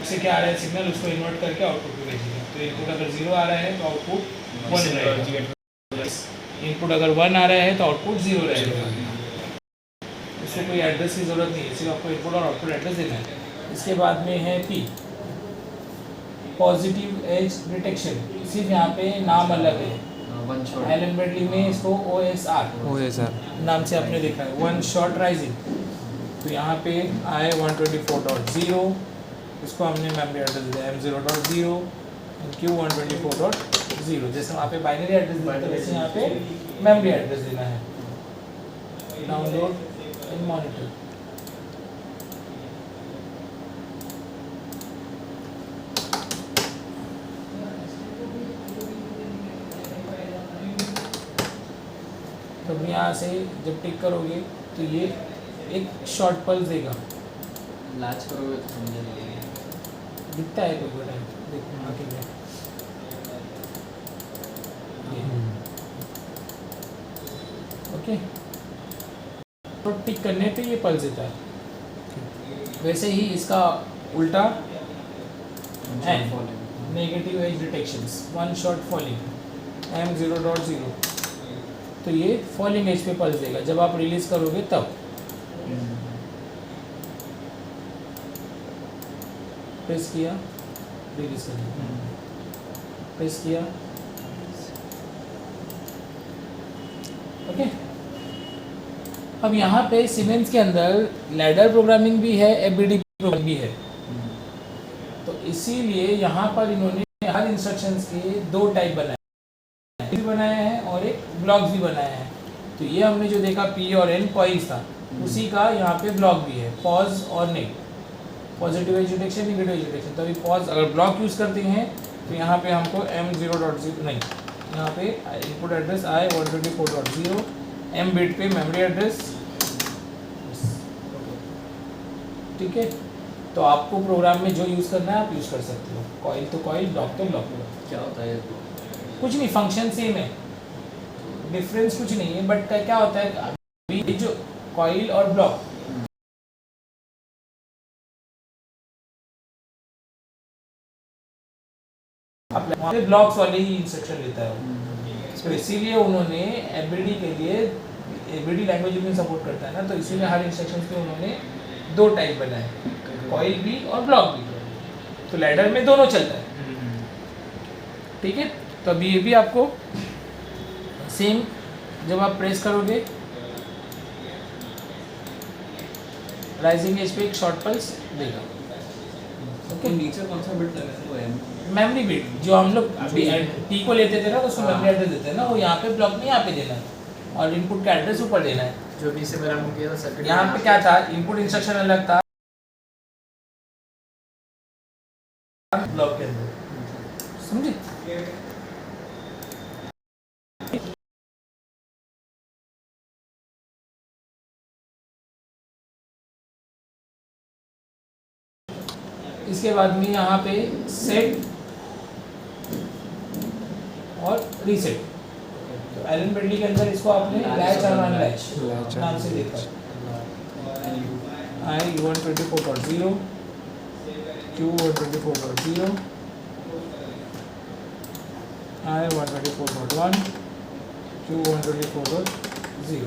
इससे क्या आ रहा है सिग्नल, उसको इन्वर्ट करके आउटपुट को भेजिएगा। तो इनपुट अगर 0 आ रहा है तो आउटपुट 1 रहेगा, इनपुट अगर 1 आ रहा है तो आउटपुट 0 रहेगा। इसको कोई एड्रेस की ज़रूरत नहीं है, सिर्फ आपको इनपुट और आउटपुट एड्रेस देना है। इसके बाद में है P, पॉजिटिव एज डिटेक्शन। सिर्फ यहाँ पे नाम अलग है, एलन ब्रेडली में इसको OSR नाम से आपने देखा है, वन शॉट राइजिंग। तो यहाँ पे आए 124.0, इसको हमने मेमोरी एड्रेस दिया M0.0 Q124.0। जैसे वहाँ पे बाइनरी एड्रेस दिया था वैसे यहाँ पे मेमोरी एड्रेस देना है। Download and monitor. तो यहाँ से जब टिक करोगे तो ये एक शॉर्ट पल्स देगा, लाच करोगे तो समझ नहीं दिखता है कोई टाइम, देखो आगे में ओके। तो टिक करने पे ये पल्स देता है। वैसे ही इसका उल्टा है, negative edge detections, one shot falling M0.0। तो ये फॉलिंग एज पे पल्स देगा, जब आप रिलीज करोगे तब। प्रेस किया, रिलीज कर दिया, प्रेस किया, ओके। अब यहाँ पे सीमेंस के अंदर लैडर प्रोग्रामिंग भी है, FBD प्रोग्रामिंग भी है। तो इसीलिए यहाँ पर इन्होंने हर इंस्ट्रक्शंस के दो टाइप बनाए हैं और एक ब्लॉक्स भी बनाया है। तो ये हमने जो देखा P और N कॉइल्स था, उसी का यहाँ पे ब्लॉक भी है, पॉज और net, positive as detection, negative as detection. तो अभी पॉज अगर ब्लॉक यूज़ करते हैं तो यहाँ पे हमको M0.0 नहीं, यहाँ पे इनपुट एड्रेस आए 124.0, M बिट पे मेमोरी एड्रेस, ठीक है। तो आपको प्रोग्राम में जो यूज़ करना है आप यूज़ कर सकते हो, कॉइल तो कॉइल, ब्लॉक तो ब्लॉक। क्या होता है कुछ नहीं, फंक्शन सेम है, डिफरेंस कुछ नहीं है। बट क्या होता है अभी जो कॉइल और ब्लॉक, वहाँ पे ब्लॉक्स वाले ही इंस्ट्रक्शन लेता है। तो इसीलिए उन्होंने FBD के लिए, FBD लैंग्वेज में सपोर्ट करता है ना, तो इसीलिए हर इंस्ट्रक्शन पे उन्होंने दो टाइप बनाए, कॉइल भी और ब्लॉक भी। तो लैडर में दोनों चलता है, ठीक है। तो अभी ये भी आपको सेम, जब आप प्रेस करोगे राइजिंग एज पे एक शॉर्ट पल्स देगा, ओके। नीचे कौन सा बिट लगा है वो है मेमोरी बिट, जो हम लोग T को लेते थे ना, तो उसमें मेमोरी एड्रेस देते हैं ना, वो यहाँ पे ब्लॉक में यहाँ पे देना है, और इनपुट का एड्रेस ऊपर देना है। जो भी से मेरा मुझे था सर्किट, यहाँ पे क्या था, इनपुट इंस्ट्रक्शन अलग था ब्लॉक के अंदर, समझे। इसके बाद में यहाँ पे सेट और रीसेट। तो एलन ब्रेडली के अंदर इसको आपने लैच और अनलैच नाम से देखा। I124.0, Q124.0, I124.1, Q124.0,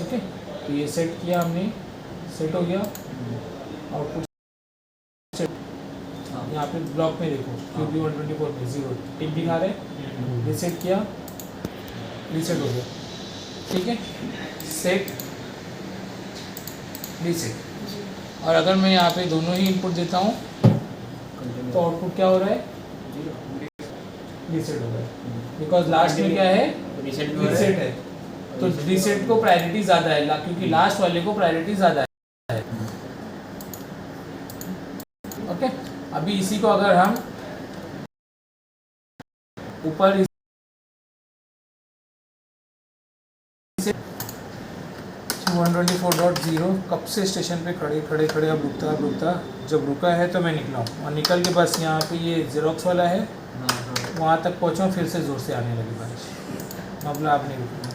okay. तो ये सेट किया हमने, सेट हो गया। आउटपुट सेट यहाँ पे ब्लॉक में देखो, QB124 में 0 टिक दिखा रहे, रीसेट किया, रीसेट हो गया, ठीक है। Set, reset. और अगर मैं यहाँ पे दोनों ही इनपुट देता हूँ तो आउटपुट क्या हो रहा है, रीसेट हो रहा है, बिकॉज लास्ट में क्या है, रीसेट है। तो रीसेट को प्रायोरिटी ज़्यादा है, क्योंकि लास्ट वाले को प्रायोरिटी ज़्यादा है, ओके। अभी इसी को अगर हम ऊपर 124.0, कब से स्टेशन पे खड़े अब रुकता, जब रुका है तो मैं निकला हूँ, और निकल के बस यहाँ पे ये जेरोक्स वाला है, वहाँ तक पहुँचा, फिर से ज़ोर से आने लगी बारिश, मतलब आप नहीं रुकना।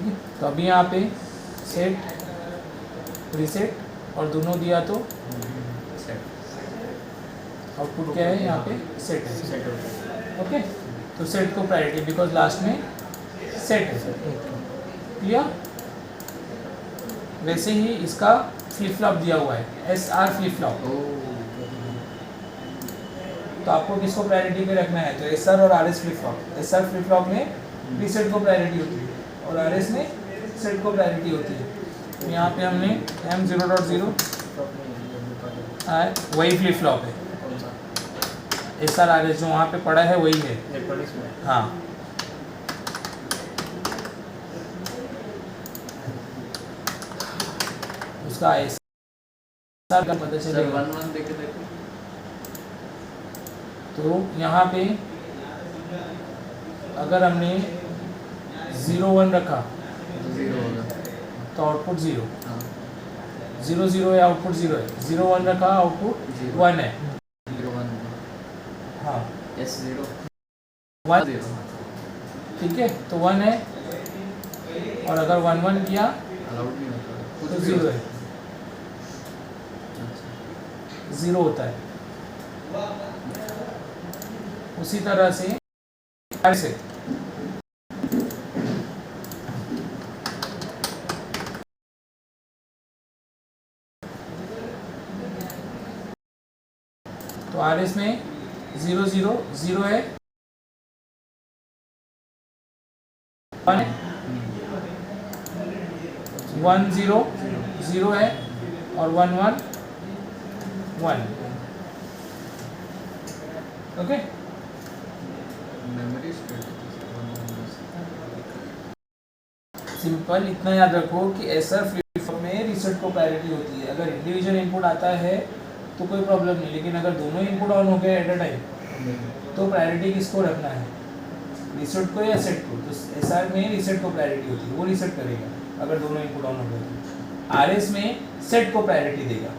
है, तो अभी यहाँ पे सेट रीसेट और दोनों दिया तो आउटपुट क्या है यहाँ पे सेट है। ओके, तो सेट को प्रायोरिटी बिकॉज लास्ट में सेट है। क्लियर? वैसे ही इसका फ्लिप फ्लॉप दिया हुआ है SR फ्लिप फ्लॉप, तो आपको किसको प्रायोरिटी पे रखना है? तो SR और RS flip flop. SR flip flop में रीसेट को प्रायोरिटी होती है और RS में सेट को प्रायोरिटी होती है। तो यहाँ पे हमने M0.0 वही फ्लिप फ्लॉप है, SR RS जो वहाँ पे पड़ा है वही है। हाँ, उसका SR का पता चलेगा। तो यहाँ पे अगर हमने 0 1 रखा तो आउटपुट 0, 0 0 है आउटपुट 0 है, 0 1 रखा आउटपुट 1 है। हाँ, 1, ठीक है, तो 1 है, और अगर 1 1 किया तो 0 है, 0 होता है। उसी तरह से ऐसे तो RS में 0 0 0 है, 1 1 0 0 है, और 1 1 1। ओके, सिंपल इतना याद रखो कि SR फ्लिप फ्लॉप में रीसेट को प्रायोरिटी होती है। अगर इंडिविजुअल इनपुट आता है तो कोई प्रॉब्लम नहीं, लेकिन अगर दोनों इनपुट ऑन हो गए एट अ टाइम तो प्रायोरिटी किसको रखना है? रीसेट को या सेट को? तो SR में रीसेट को प्रायोरिटी होती है, वो रीसेट करेगा अगर दोनों इनपुट ऑन हो गए तो। RS में सेट को प्रायोरिटी देगा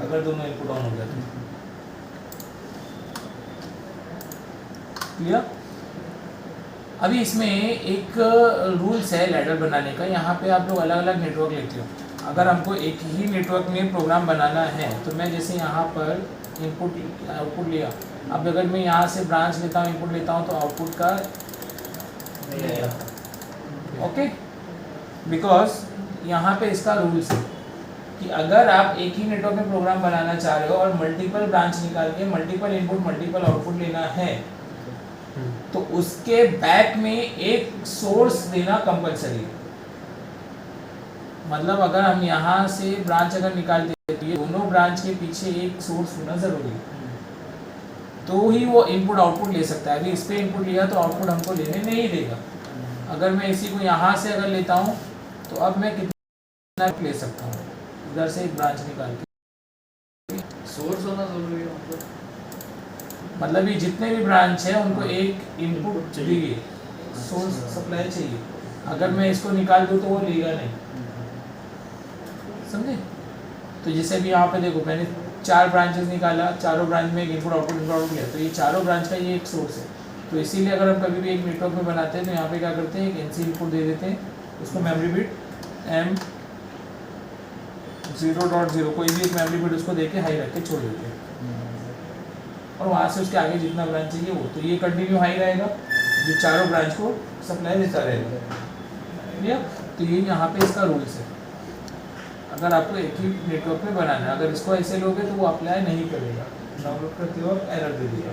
अगर दोनों इनपुट ऑन हो गए तो। क्लियर? अभी इसमें एक रूल्स है लैडर बनाने का। यहाँ पे आप लोग अलग अलग नेटवर्क लेते हो। अगर हमको एक ही नेटवर्क में प्रोग्राम बनाना है तो मैं जैसे यहाँ पर इनपुट आउटपुट लिया, अब अगर मैं यहाँ से ब्रांच लेता हूँ, इनपुट लेता हूँ, तो आउटपुट का ओके, बिकॉज यहाँ पे इसका रूल्स है कि अगर आप एक ही नेटवर्क में प्रोग्राम बनाना चाह रहे हो और मल्टीपल ब्रांच निकाल के मल्टीपल इनपुट मल्टीपल आउटपुट लेना है तो उसके बैक में एक सोर्स देना कंपलसरी है। मतलब अगर हम यहाँ से ब्रांच अगर निकालते हैं तो ये दोनों ब्रांच के पीछे एक सोर्स होना जरूरी है, तो ही वो इनपुट आउटपुट ले सकता है। अभी इस पे इनपुट लिया तो आउटपुट हमको लेने नहीं देगा। अगर मैं इसी को यहाँ से अगर लेता हूँ तो अब मैं कितना ले सकता हूँ? इधर से एक ब्रांच निकाल के सोर्स होना जरूरी है। मतलब ये जितने भी ब्रांच है उनको एक इनपुट चाहिए, सोर्स सप्लाई चाहिए। अगर मैं इसको निकाल दूँ तो वो लेगा नहीं, समझे? तो जैसे भी यहाँ पे देखो, मैंने 4 ब्रांचेस निकाला, चारों ब्रांच में एक इनपुट आउटपुट लिया, तो ये चारों ब्रांच का ये एक सोर्स है। तो इसीलिए अगर हम कभी भी एक नेटवर्क में बनाते हैं तो यहाँ पे क्या करते हैं, एक NC इनपुट दे देते हैं, उसको मेमोरी बिट M0.0 कोई भी एक मेमोरी बिट उसको दे के हाई रख के छोड़ देते हैं, और वहाँ से उसके आगे जितना ब्रांच चाहिए वो, तो ये कंटिन्यू हाई रहेगा, जो चारों ब्रांच को सप्लाई देता रहेगा। ठीक, तो ये यहाँ पे इसका रूल्स है। अगर आपको एक ही नेटवर्क में बनाना है, अगर इसको ऐसे लोगे तो वो अप्लाई नहीं करेगा, डाउनलोड करते वक्त एरर दे देगा।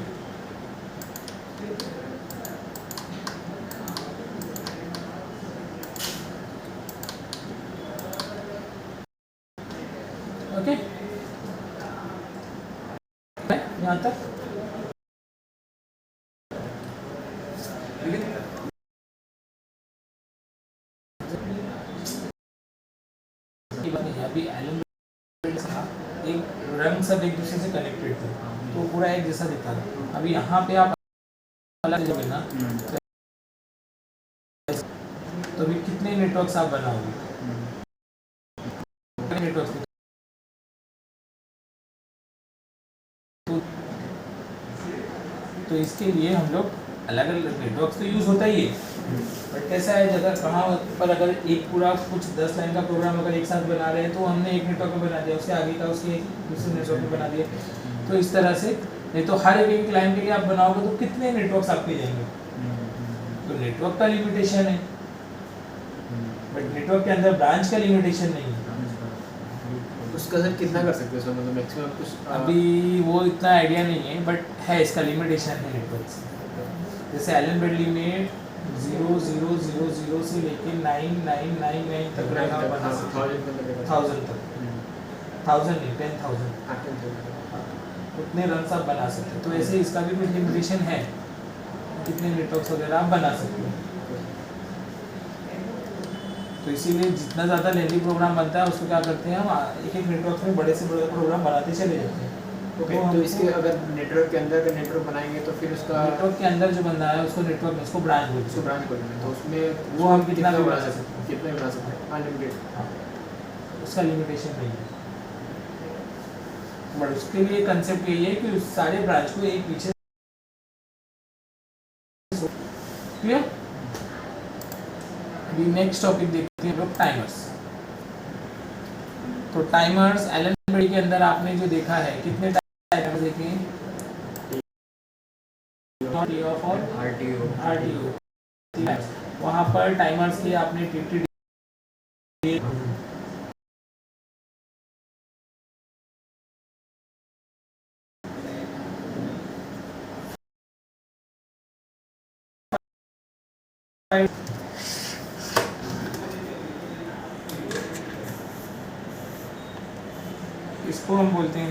ओके, यहाँ तक अभी एलन एक रंग सब एक दूसरे से कनेक्टेड थे तो पूरा एक जैसा दिखता था। अभी यहाँ पे आप अलग जगह ना तो अभी कितने नेटवर्क्स आप बनाओगे? नेटवर्क तो इसके लिए हम लोग अलग अलग नेटवर्क तो यूज़ होता ही है, बट कैसा है जगह कहाँ पर अगर एक पूरा कुछ 10 लाइन का प्रोग्राम अगर एक साथ बना रहे हैं तो हमने एक नेटवर्क में बना दिया, उसके आगे का उसके दूसरे नेटवर्क में बना दिया। तो इस तरह से नहीं तो हर एक लाइन के लिए आप बनाओगे तो कितने नेटवर्क्स आपके जाएंगे, तो नेटवर्क का लिमिटेशन है, बट नेटवर्क के अंदर ब्रांच का लिमिटेशन नहीं है। उसका सर कितना कर सकते हो सर, मतलब मैक्सिमम कुछ अभी वो इतना आइडिया नहीं है, बट है इसका लिमिटेशन है नेटवर्क से। जैसे एलन ब्रेडली में 0000 से लेके 9999 तक रखा बना सकते हैं, 1000 तक, 1000 नहीं 10,000 उतने रन आप बना सकते हैं। तो ऐसे इसका भी कुछ लिमिटेशन है, कितने नेटवर्क्स वगैरह आप बना सकते हैं। तो इसीलिए जितना ज़्यादा लेंदी प्रोग्राम बनता है उसको क्या करते हैं हम एक एक नेटवर्क में बड़े से बड़े प्रोग्राम बनाते चले जाते हैं। ओके, तो इसके अगर नेटवर्क के अंदर का नेटवर्क बनाएंगे तो फिर उसका नेटवर्क के अंदर जो बंदा है उसको नेटवर्क उसको ब्रांच बोलते उसको हैं। ब्रांच बोलेंगे, तो उसमें वो हम कितना भी बना सकते हैं, कितना भी बना सकते हैं, अनलिमिटेड। हाँ, उसका लिमिटेशन नहीं है, बट उसके लिए कंसेप्ट यही है कि उस सारे ब्रांच को एक पीछे क्लियर। अभी नेक्स्ट टॉपिक देखते हैं लोग टाइमर्स। तो टाइमर्स एलन ब्रेडली के अंदर आपने जो देखा है कितने टाइमर्स देखे हैं, टी ऑफ और आरटीओ, वहाँ पर टाइमर्स के आपने टीटी इसको हम बोलते हैं